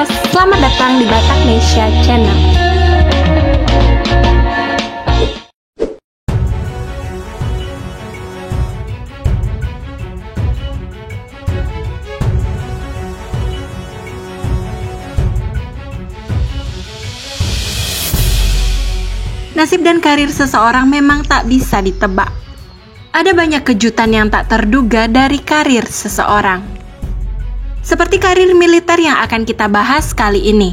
Horas, selamat datang di Bataknesia Channel. Nasib dan karir seseorang memang tak bisa ditebak. Ada banyak kejutan yang tak terduga dari karir seseorang. Seperti karir militer yang akan kita bahas kali ini.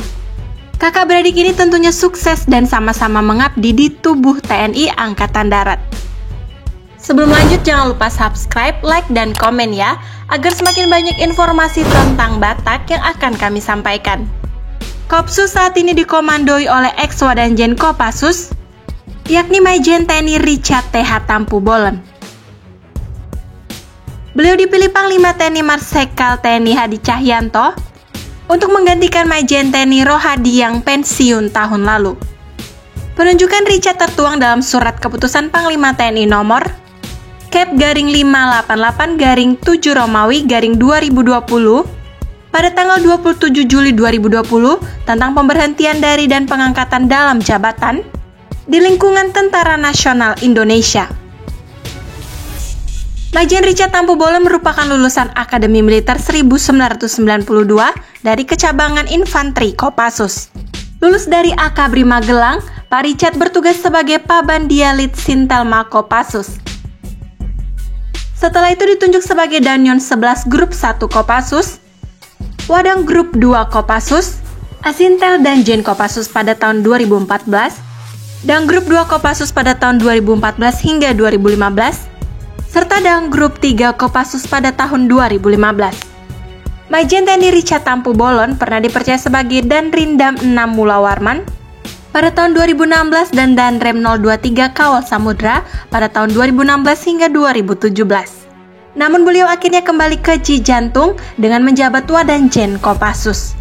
Kakak beradik ini tentunya sukses dan sama-sama mengabdi di tubuh TNI Angkatan Darat. Sebelum lanjut, jangan lupa subscribe, like, dan komen ya, agar semakin banyak informasi tentang Batak yang akan kami sampaikan. Kopsus saat ini dikomandoi oleh ex-Wadanjen Kopassus, yakni Majen TNI Richard T.H. Tampu Bolon. Beliau dipilih Panglima TNI Marsikal TNI Hadi Cahyanto untuk menggantikan Majen TNI Rohadi yang pensiun tahun lalu. Penunjukan Richard tertuang dalam Surat Keputusan Panglima TNI Nomor Kep/588/7 Romawi 2020 pada tanggal 27 Juli 2020 tentang pemberhentian dari dan pengangkatan dalam jabatan di lingkungan Tentara Nasional Indonesia. Majen Richard Tampu Bolon merupakan lulusan Akademi Militer 1992 dari Kecabangan Infanteri Kopassus. Lulus dari Akabri Magelang, Pak Richard bertugas sebagai Pabandialit Sintelma Kopassus. Setelah itu ditunjuk sebagai Danyon 11 Grup 1 Kopassus, Wadang Grup 2 Kopassus, Asintel dan Jen Kopassus pada tahun 2014, dan Grup 2 Kopassus pada tahun 2014 hingga 2015, serta dan Grup 3 Kopassus pada tahun 2015. Majen TNI Richard Tampu Bolon pernah dipercaya sebagai Danrindam 6 Mula Warman pada tahun 2016 dan Danrem 023 Kawal Samudra pada tahun 2016 hingga 2017. Namun beliau akhirnya kembali ke Cijantung dengan menjabat Wadanjen Kopassus.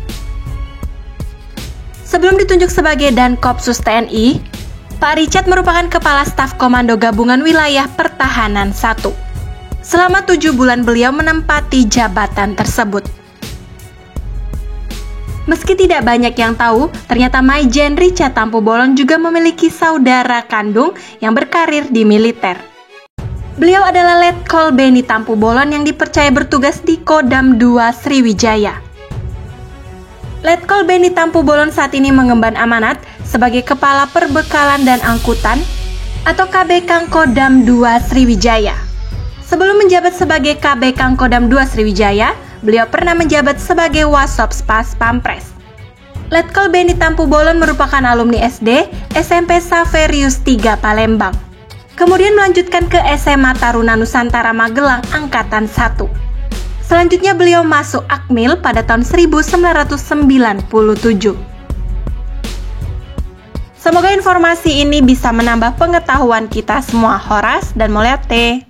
Sebelum ditunjuk sebagai Dankopsus TNI, Pak Richard merupakan Kepala Staf Komando Gabungan Wilayah Pertahanan 1. Selama 7 bulan beliau menempati jabatan tersebut. Meski tidak banyak yang tahu, ternyata Majen Richard Tampu Bolon juga memiliki saudara kandung yang berkarir di militer. Beliau adalah Letkol Beni Tampu Bolon yang dipercaya bertugas di Kodam 2 Sriwijaya. Letkol Beni Tampu Bolon saat ini mengemban amanat sebagai Kepala Perbekalan dan Angkutan atau KB Kangkodam 2 Sriwijaya. Sebelum menjabat sebagai KB Kangkodam 2 Sriwijaya, beliau pernah menjabat sebagai Wasops Pas Pampres. Letkol Beni Tampu Bolon merupakan alumni SD SMP Saverius 3 Palembang. Kemudian melanjutkan ke SMA Taruna Nusantara Magelang Angkatan 1. Selanjutnya beliau masuk Akmil pada tahun 1997. Semoga informasi ini bisa menambah pengetahuan kita semua. Horas dan Moleate.